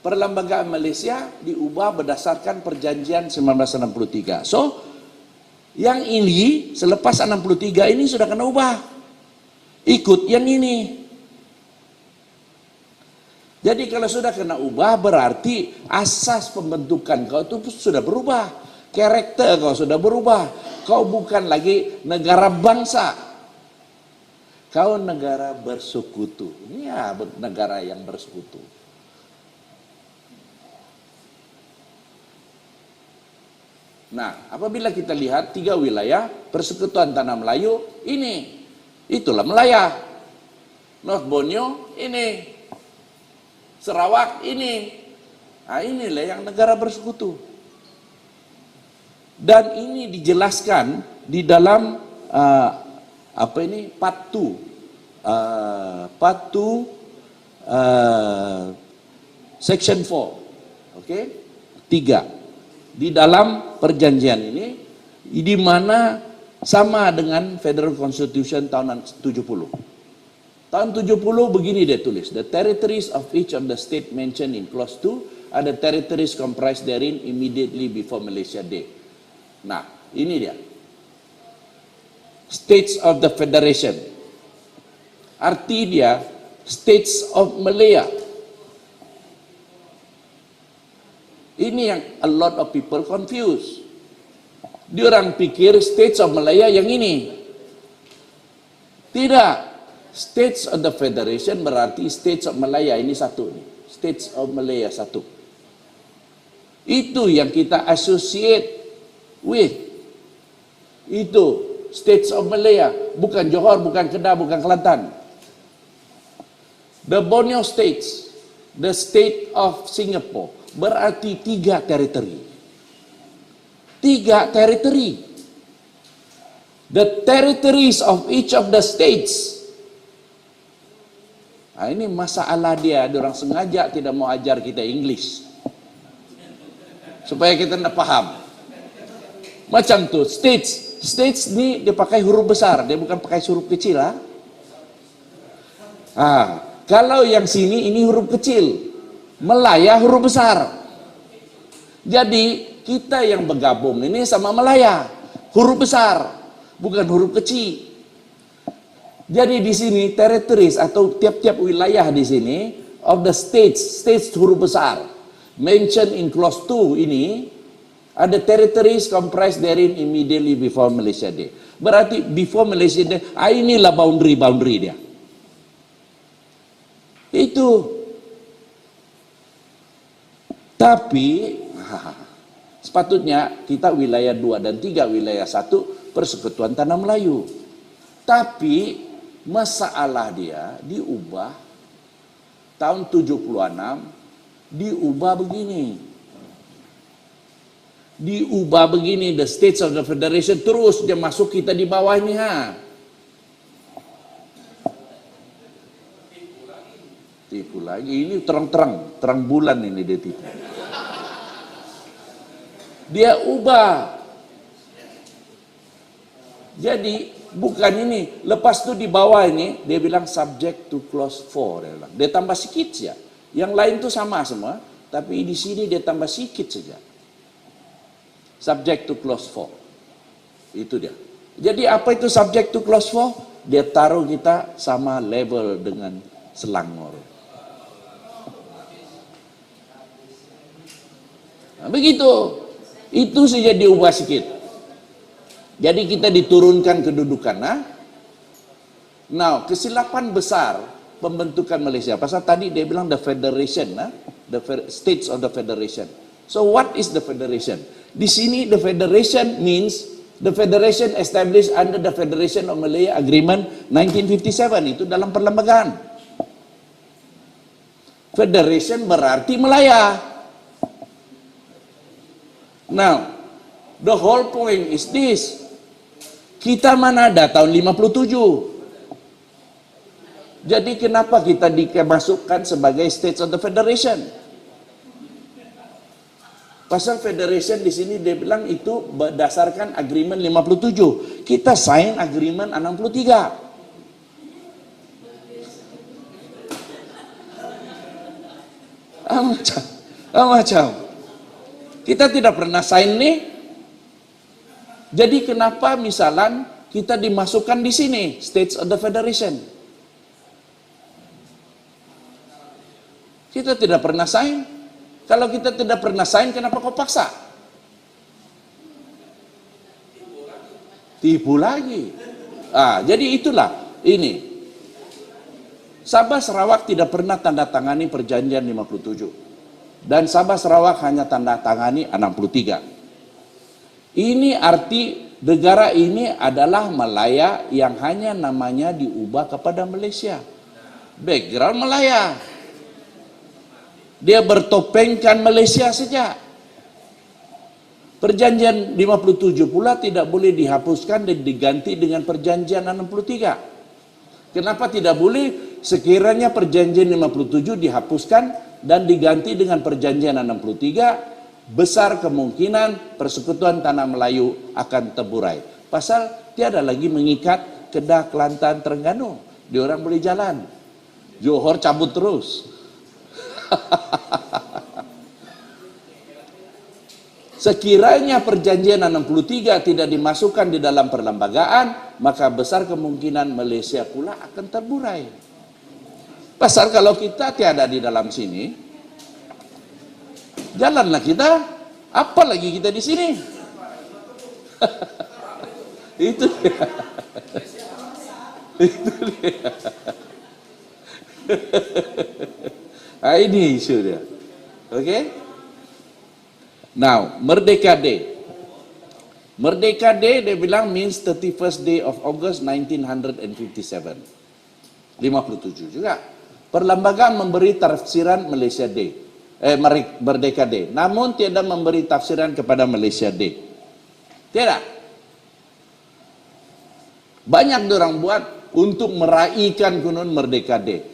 Perlembagaan Malaysia diubah berdasarkan perjanjian 1963. So, yang ini selepas 63 ini sudah kena ubah. Ikut yang ini. Jadi kalau sudah kena ubah berarti asas pembentukan kau itu sudah berubah. Karakter kau sudah berubah. Kau bukan lagi negara bangsa. Kau negara bersekutu. Ini ya negara yang bersekutu. Nah, apabila kita lihat 3 wilayah persekutuan tanah Melayu ini, itulah Melaya. North Borneo ini, Sarawak ini. Nah, inilah yang negara bersekutu. Dan ini dijelaskan di dalam Patu Section 4. Oke? 3. Di dalam perjanjian ini di mana sama dengan Federal Constitution tahun 70. Tahun 70 begini dia tulis, the territories of each of the state mentioned in clause 2 are the territories comprised therein immediately before Malaysia Day. Nah, ini dia. States of the Federation. Arti dia States of Malaya. Ini yang a lot of people confuse. Diorang pikir States of Malaya yang ini. Tidak. States of the Federation berarti States of Malaya ini satu. States of Malaya satu. Itu yang kita associate with. Itu States of Malaya. Bukan Johor, bukan Kedah, bukan Kelantan. The Borneo States. The State of Singapore. Berarti 3 teritori. 3 teritori. The territories of each of the states. Nah, ini masalah dia. Diorang sengaja tidak mau ajar kita English. Supaya kita tidak paham. Macam tuh, states. States ini dia pakai huruf besar. Dia bukan pakai huruf kecil. Kalau yang sini ini huruf kecil. Melaya huruf besar. Jadi kita yang bergabung ini sama Melaya huruf besar, bukan huruf kecil. Jadi di sini territories atau tiap-tiap wilayah di sini of the states huruf besar. Mentioned in clause 2 ini ada territories comprised therein immediately before Malaysia Day. Berarti before Malaysia Day, inilah boundary dia. Itu. Tapi sepatutnya kita wilayah 2 dan 3, wilayah 1 persekutuan tanah Melayu. Tapi masalah dia diubah tahun 76, diubah begini. Diubah begini, the States of the Federation, terus dia masuk kita di bawah ini. Tipu lagi, ini terang bulan ini dia tipu. Dia ubah. Jadi bukan ini. Lepas itu di bawah ini dia bilang subject to clause 4 dia bilang. Dia tambah sedikit saja. Yang lain tuh sama semua, tapi di sini dia tambah sedikit saja. Subject to clause 4. Itu dia. Jadi apa itu subject to clause 4? Dia taruh kita sama level dengan Selangor. Nah, begitu. Itu saja diubah sedikit. Jadi kita diturunkan kedudukan. Nah, kesilapan besar pembentukan Malaysia. Pasal tadi dia bilang the federation, the states of the federation. So what is the federation? Di sini the federation means the federation established under the Federation of Malaya Agreement 1957. Itu dalam perlembagaan. Federation berarti Melaya. Now, the whole point is this. Kita mana ada tahun 57. Jadi kenapa kita dimasukkan sebagai States of the Federation? Pasal Federation di sini dia bilang itu berdasarkan Agreement 57. Kita sign Agreement 63. Macam, macam. Kita tidak pernah sign nih. Jadi kenapa misalnya kita dimasukkan di sini, States of the Federation? Kita tidak pernah sign. Kalau kita tidak pernah sign, kenapa kau paksa? Tipu lagi. Jadi itulah ini. Sabah Sarawak tidak pernah tanda tangani perjanjian 57. Dan Sabah Sarawak hanya tanda tangani 63. Ini arti negara ini adalah Malaya yang hanya namanya diubah kepada Malaysia. Background Malaya. Dia bertopengkan Malaysia saja. Perjanjian 57 pula tidak boleh dihapuskan dan diganti dengan perjanjian 63. Kenapa tidak boleh? Sekiranya perjanjian 57 dihapuskan dan diganti dengan perjanjian 63, besar kemungkinan persekutuan Tanah Melayu akan terburai. Pasal tiada lagi mengikat Kedah, Kelantan, Terengganu. Diorang boleh jalan. Johor cabut terus. Sekiranya perjanjian 63 tidak dimasukkan di dalam perlembagaan, maka besar kemungkinan Malaysia pula akan terburai. Pasal kalau kita tiada di dalam sini, jalanlah kita, apalagi kita di sini. Itu dia. Itu dia. Ini isu dia. Oke? Now, Merdeka Day. Merdeka Day dia bilang means 31st day of August 1957. 57 juga. Perlembagaan memberi tafsiran Malaysia Day. Merdeka Day. Namun tiada memberi tafsiran kepada Malaysia Day. Tiada. Banyak orang buat untuk meraihkan kunun Merdeka Day.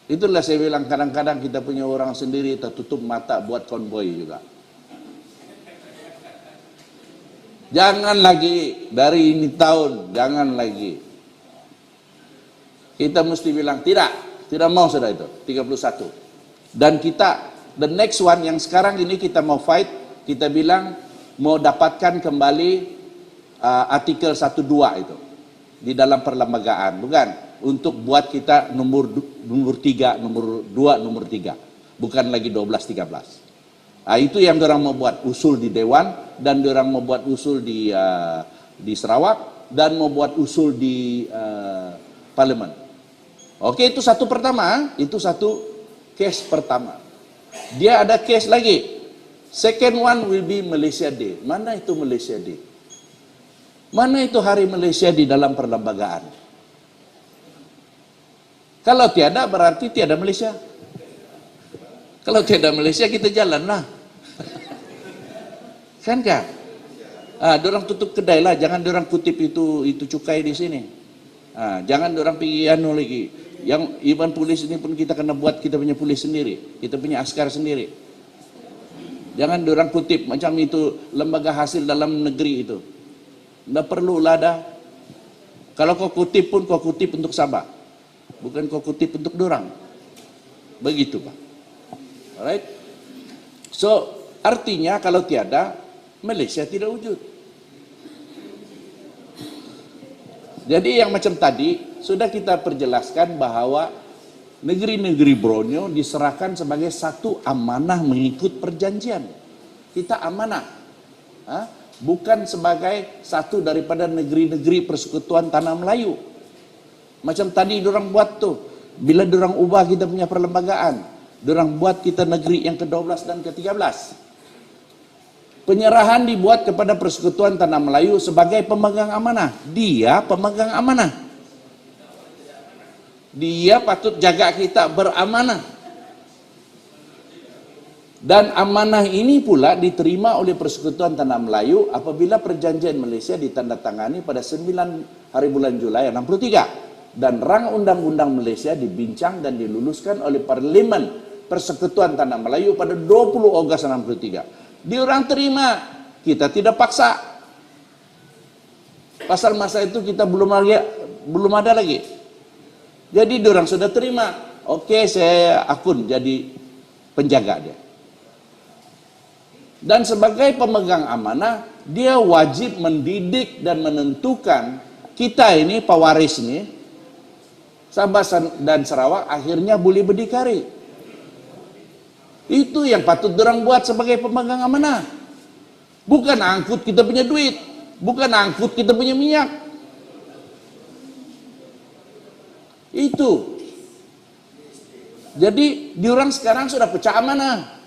Itulah saya bilang kadang-kadang kita punya orang sendiri tertutup mata buat konvoy juga. Jangan lagi dari ini tahun, jangan lagi. Kita mesti bilang tidak mau sudah itu, 31. Dan kita, the next one yang sekarang ini kita mau fight, kita bilang mau dapatkan kembali artikel 12 itu di dalam perlembagaan, bukan? Untuk buat kita nomor 3, nomor 2, nomor 3. Bukan lagi 12, 13. Itu yang orang mau buat usul di Dewan, dan orang mau buat usul di Sarawak, dan mau buat usul di Parlimen. Oke, itu satu pertama, itu satu case pertama. Dia ada case lagi. Second one will be Malaysia Day. Mana itu Malaysia Day? Mana itu hari Malaysia di dalam perlembagaan? Kalau tiada berarti tiada Malaysia. Kalau tiada Malaysia kita jalanlah. Kan kah? Dorang tutup kedai lah, jangan dorang kutip itu cukai di sini. Jangan dorang pergi anu lagi. Yang even polis ini pun kita kena buat kita punya polis sendiri, kita punya askar sendiri. Jangan dorang kutip macam itu lembaga hasil dalam negeri itu. Nggak perlu lah dah. Kalau kau kutip pun kau kutip untuk Sabah. Bukan kau kutip untuk dorang. Begitu Pak. Alright. So, artinya kalau tiada, Malaysia tidak wujud. Jadi yang macam tadi, sudah kita perjelaskan bahwa negeri-negeri Borneo diserahkan sebagai satu amanah mengikut perjanjian. Kita amanah. Bukan sebagai satu daripada negeri-negeri persekutuan Tanah Melayu. Macam tadi dorang buat tuh, bila dorang ubah kita punya perlembagaan, dorang buat kita negeri yang ke-12 dan ke-13. Penyerahan dibuat kepada Persekutuan Tanah Melayu sebagai pemegang amanah. Dia pemegang amanah. Dia patut jaga kita beramanah. Dan amanah ini pula diterima oleh Persekutuan Tanah Melayu apabila perjanjian Malaysia ditandatangani pada 9 hari bulan Julai 63. Dan rang undang-undang Malaysia dibincang dan diluluskan oleh Parlimen Persekutuan Tanah Melayu pada 20 Ogos 63. Diorang terima, kita tidak paksa. Pasal masa itu kita belum ada lagi. Jadi diorang sudah terima. Oke, saya akun jadi penjaga dia. Dan sebagai pemegang amanah, dia wajib mendidik dan menentukan kita ini pewaris ini, Sabah dan Sarawak akhirnya boleh berdikari. Itu yang patut dorang buat sebagai pemegang amanah. Bukan angkut kita punya duit, bukan angkut kita punya minyak. Itu. Jadi diorang sekarang sudah pecah amanah.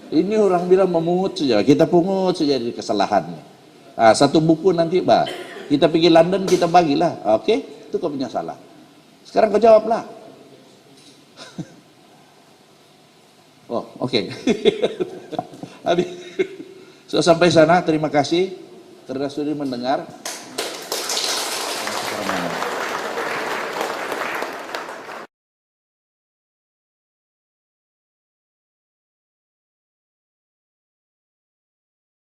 Ini orang bilang memungut saja, kita pungut saja di kesalahannya. Satu buku nanti, kita pergi London, kita bagilah. Oke, itu kau punya salah. Sekarang kau jawablah. Oh, oke. Habis. So, sampai sana, terima kasih karena sudah mendengar.